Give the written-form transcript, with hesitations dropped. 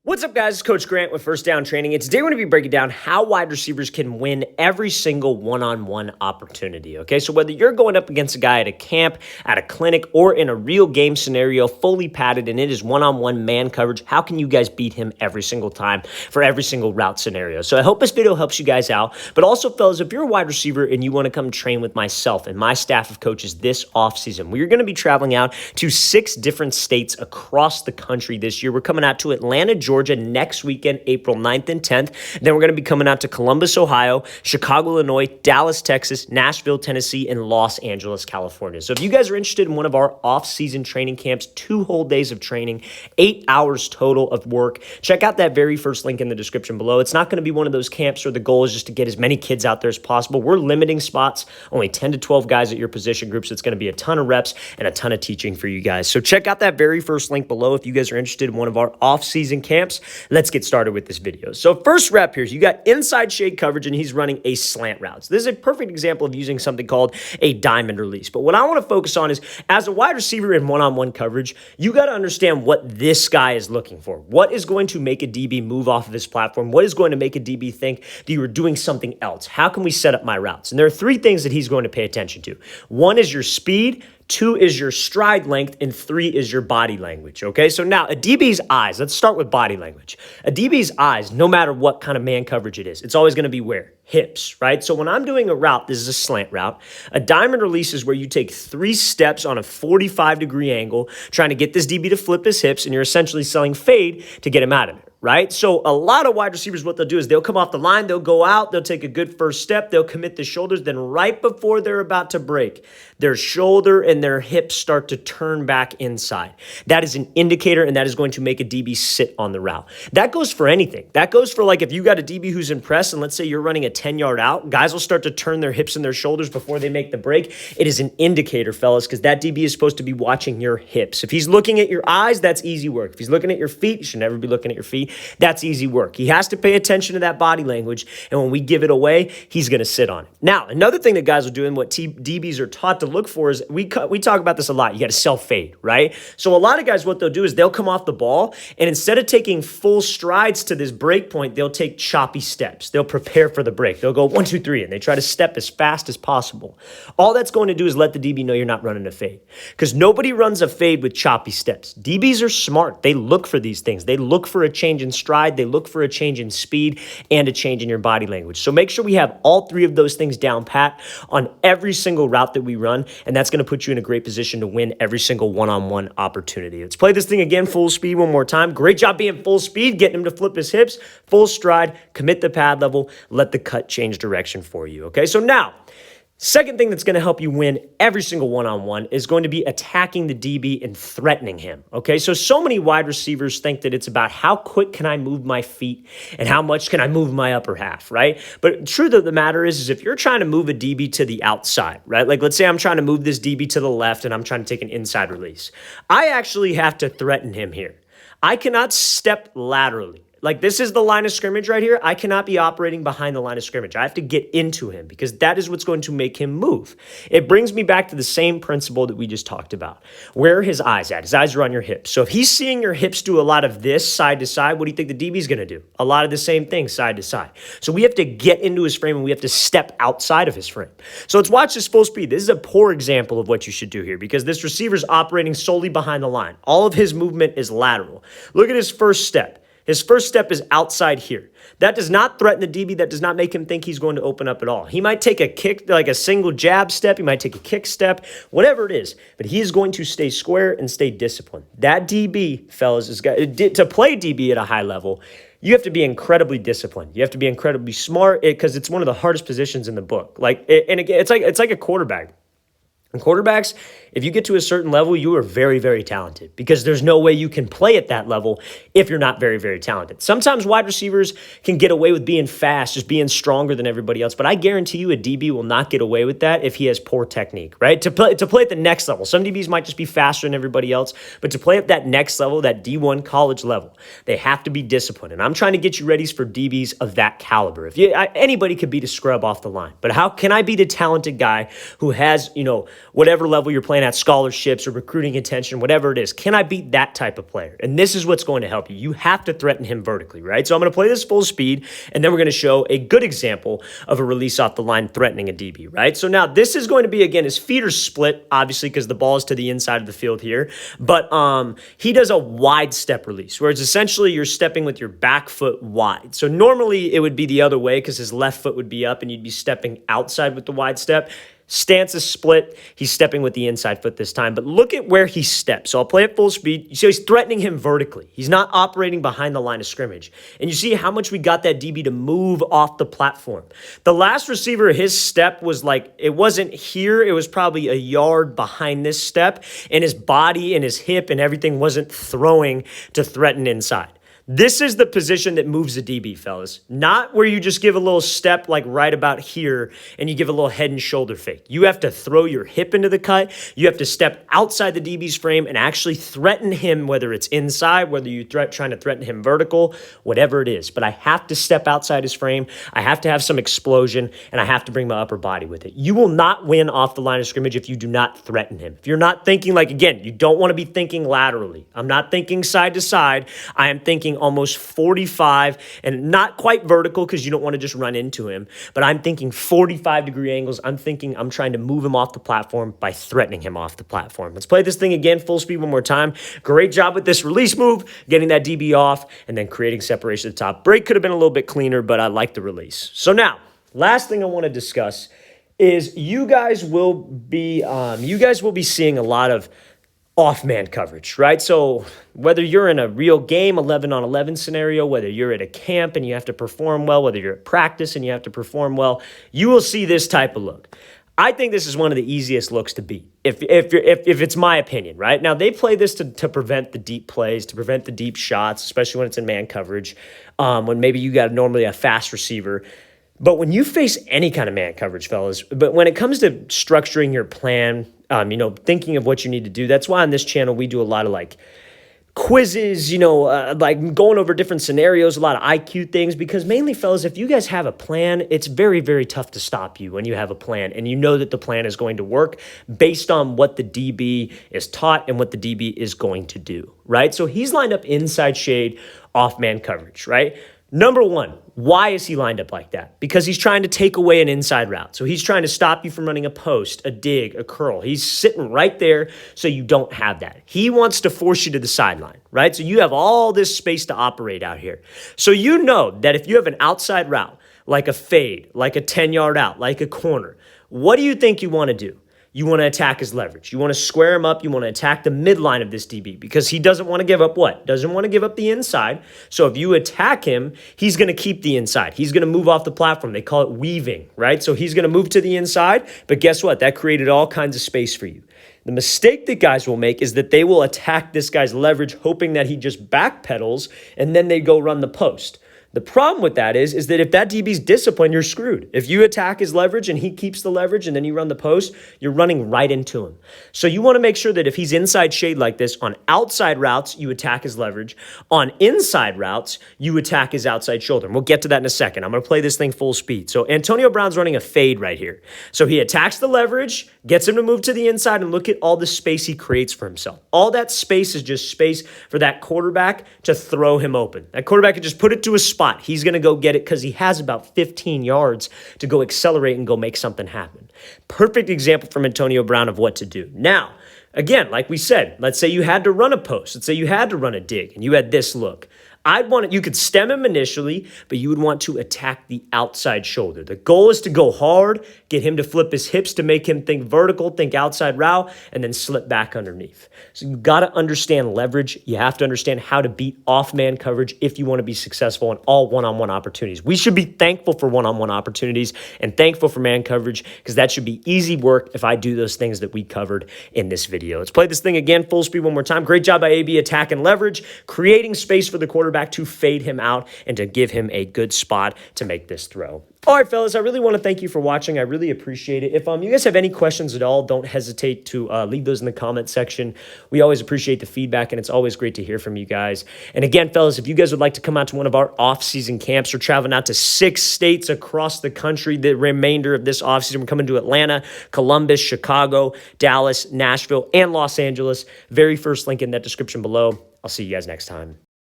What's up, guys? It's Coach Grant with First Down Training, and today we're going to be breaking down how wide receivers can win every single one-on-one opportunity, okay? So whether you're going up against a guy at a camp, at a clinic, or in a real game scenario, fully padded, and it is one-on-one man coverage, how can you guys beat him every single time for every single route scenario? So I hope this video helps you guys out, but also, fellas, if you're a wide receiver and you want to come train with myself and my staff of coaches this offseason, we're going to be traveling out to 6 different states across the country this year. We're coming out to Atlanta, Georgia, next weekend, April 9th and 10th. Then we're going to be coming out to Columbus, Ohio, Chicago, Illinois, Dallas, Texas, Nashville, Tennessee, and Los Angeles, California. So if you guys are interested in one of our off-season training camps, 2 whole days of training, 8 hours total of work, check out that very first link in the description below. It's not going to be one of those camps where the goal is just to get as many kids out there as possible. We're limiting spots, only 10 to 12 guys at your position groups. It's going to be a ton of reps and a ton of teaching for you guys. So check out that very first link below if you guys are interested in one of our off-season camps. Let's get started with this video. So first rep here, you got inside shade coverage and he's running a slant route. So this is a perfect example of using something called a diamond release. But what I want to focus on is as a wide receiver in one-on-one coverage, you got to understand what this guy is looking for. What is going to make a DB move off of this platform? What is going to make a DB think that you are doing something else? How can we set up my routes? And there are 3 things that he's going to pay attention to. 1 is your speed, 2 is your stride length, and 3 is your body language, okay? So now, a DB's eyes, let's start with body language. A DB's eyes, no matter what kind of man coverage it is, it's always going to be where? Hips, right? So when I'm doing a route, this is a slant route. A diamond release is where you take 3 steps on a 45-degree angle, trying to get this DB to flip his hips, and you're essentially selling fade to get him out of it, right? So a lot of wide receivers, what they'll do is they'll come off the line, they'll go out, they'll take a good first step, they'll commit the shoulders, then right before they're about to break, their shoulder and their hips start to turn back inside. That is an indicator, and that is going to make a DB sit on the route. That goes for anything. That goes for, like, if you got a DB who's impressed, and let's say you're running a 10-yard out, guys will start to turn their hips and their shoulders before they make the break. It is an indicator, fellas, because that DB is supposed to be watching your hips. If he's looking at your eyes, that's easy work. If he's looking at your feet, you should never be looking at your feet. That's easy work. He has to pay attention to that body language, and when we give it away, he's going to sit on it. Now, another thing that guys are doing, what DBs are taught to look for is, we talk about this a lot, you got to self-fade, right? So a lot of guys, what they'll do is they'll come off the ball, and instead of taking full strides to this break point, they'll take choppy steps. They'll prepare for the break. They'll go 1, 2, 3, and they try to step as fast as possible. All that's going to do is let the DB know you're not running a fade, because nobody runs a fade with choppy steps. DBs are smart. They look for these things. They look for a change in stride. They look for a change in speed and a change in your body language. So make sure we have all 3 of those things down pat on every single route that we run, and that's going to put you in a great position to win every single one-on-one opportunity. Let's play this thing again, full speed one more time. Great job being full speed, getting him to flip his hips, full stride, commit the pad level, let the cut change direction for you, okay? So now, second thing that's going to help you win every single one-on-one is going to be attacking the DB and threatening him, okay? So many wide receivers think that it's about how quick can I move my feet and how much can I move my upper half, right? But the truth of the matter is if you're trying to move a DB to the outside, right? Like let's say I'm trying to move this DB to the left and I'm trying to take an inside release. I actually have to threaten him here. I cannot step laterally. Like this is the line of scrimmage right here. I cannot be operating behind the line of scrimmage. I have to get into him because that is what's going to make him move. It brings me back to the same principle that we just talked about. Where are his eyes at? His eyes are on your hips. So if he's seeing your hips do a lot of this side to side, what do you think the DB is going to do? A lot of the same thing side to side. So we have to get into his frame and we have to step outside of his frame. So let's watch this full speed. This is a poor example of what you should do here because this receiver is operating solely behind the line. All of his movement is lateral. Look at his first step. His first step is outside here. That does not threaten the DB. That does not make him think he's going to open up at all. He might take a kick, like a single jab step. He might take a kick step, whatever it is. But he is going to stay square and stay disciplined. That DB, fellas, to play DB at a high level, you have to be incredibly disciplined. You have to be incredibly smart because it's one of the hardest positions in the book. And again, it's like a quarterback. And quarterbacks, if you get to a certain level, you are very, very talented because there's no way you can play at that level if you're not very, very talented. Sometimes wide receivers can get away with being fast, just being stronger than everybody else, but I guarantee you a DB will not get away with that if he has poor technique, right? To play at the next level, some DBs might just be faster than everybody else, but to play at that next level, that D1 college level, they have to be disciplined. And I'm trying to get you ready for DBs of that caliber. Anybody could beat a scrub off the line, but how can I beat a talented guy who has, whatever level you're playing at, scholarships or recruiting attention, whatever it is. Can I beat that type of player? And this is what's going to help you. You have to threaten him vertically, right? So I'm going to play this full speed, and then we're going to show a good example of a release off the line threatening a DB, right? So now this is going to be, again, his feet are split, obviously, because the ball is to the inside of the field here. But he does a wide step release, where it's essentially you're stepping with your back foot wide. So normally it would be the other way because his left foot would be up and you'd be stepping outside with the wide step. Stance is split. He's stepping with the inside foot this time. But look at where he steps. So I'll play at full speed. You see he's threatening him vertically. He's not operating behind the line of scrimmage. And you see how much we got that DB to move off the platform. The last receiver, his step was like, it wasn't here. It was probably a yard behind this step. And his body and his hip and everything wasn't throwing to threaten inside. This is the position that moves the DB, fellas. Not where you just give a little step like right about here and you give a little head and shoulder fake. You have to throw your hip into the cut. You have to step outside the DB's frame and actually threaten him, whether it's inside, whether you're trying to threaten him vertical, whatever it is. But I have to step outside his frame. I have to have some explosion, and I have to bring my upper body with it. You will not win off the line of scrimmage if you do not threaten him. If you're not thinking like, again, you don't want to be thinking laterally. I'm not thinking side to side. I am thinking almost 45 and not quite vertical because you don't want to just run into him, but I'm thinking 45-degree angles. I'm thinking I'm trying to move him off the platform by threatening him off the platform. Let's play this thing again, full speed one more time. Great job with this release move, getting that DB off and then creating separation at the top. Break could have been a little bit cleaner, but I like the release. So now, last thing I want to discuss is you guys will be seeing a lot of off-man coverage, right? So whether you're in a real game, 11-on-11 scenario, whether you're at a camp and you have to perform well, whether you're at practice and you have to perform well, you will see this type of look. I think this is one of the easiest looks to beat, if it's my opinion, right? Now, they play this to prevent the deep plays, to prevent the deep shots, especially when it's in man coverage, when maybe you got normally a fast receiver. But when you face any kind of man coverage, fellas, but when it comes to structuring your plan, thinking of what you need to do, that's why on this channel we do a lot of like quizzes, like going over different scenarios, a lot of IQ things, because mainly, fellas, if you guys have a plan, it's very, very tough to stop you when you have a plan and you know that the plan is going to work based on what the DB is taught and what the DB is going to do, right? So he's lined up inside shade, off man coverage, right? Number one, why is he lined up like that? Because he's trying to take away an inside route. So he's trying to stop you from running a post, a dig, a curl. He's sitting right there so you don't have that. He wants to force you to the sideline, right? So you have all this space to operate out here. So you know that if you have an outside route, like a fade, like a 10-yard out, like a corner, what do you think you want to do? You want to attack his leverage. You want to square him up. You want to attack the midline of this DB because he doesn't want to give up what? Doesn't want to give up the inside. So if you attack him, he's going to keep the inside. He's going to move off the platform. They call it weaving, right? So he's going to move to the inside, but guess what? That created all kinds of space for you. The mistake that guys will make is that they will attack this guy's leverage hoping that he just backpedals and then they go run the post. The problem with that is that if that DB's disciplined, you're screwed. If you attack his leverage and he keeps the leverage and then you run the post, you're running right into him. So you want to make sure that if he's inside shade like this, on outside routes, you attack his leverage. On inside routes, you attack his outside shoulder. And we'll get to that in a second. I'm going to play this thing full speed. So Antonio Brown's running a fade right here. So he attacks the leverage, gets him to move to the inside, and look at all the space he creates for himself. All that space is just space for that quarterback to throw him open. That quarterback can just put it to a spot. He's going to go get it because he has about 15 yards to go accelerate and go make something happen. Perfect example from Antonio Brown of what to do. Now, again, like we said, let's say you had to run a post. Let's say you had to run a dig and you had this look. You could stem him initially, but you would want to attack the outside shoulder. The goal is to go hard, get him to flip his hips to make him think vertical, think outside route, and then slip back underneath. So you got to understand leverage. You have to understand how to beat off-man coverage if you want to be successful in all one-on-one opportunities. We should be thankful for one-on-one opportunities and thankful for man coverage because that should be easy work if I do those things that we covered in this video. Let's play this thing again, full speed one more time. Great job by AB attacking leverage, creating space for the quarterback quarterback to fade him out and to give him a good spot to make this throw. All right, fellas, I really want to thank you for watching. I really appreciate it. If you guys have any questions at all, don't hesitate to leave those in the comment section. We always appreciate the feedback, and it's always great to hear from you guys. And again, fellas, if you guys would like to come out to one of our off-season camps, we're traveling out to 6 states across the country the remainder of this off-season. We're coming to Atlanta, Columbus, Chicago, Dallas, Nashville, and Los Angeles. Very first link in that description below. I'll see you guys next time.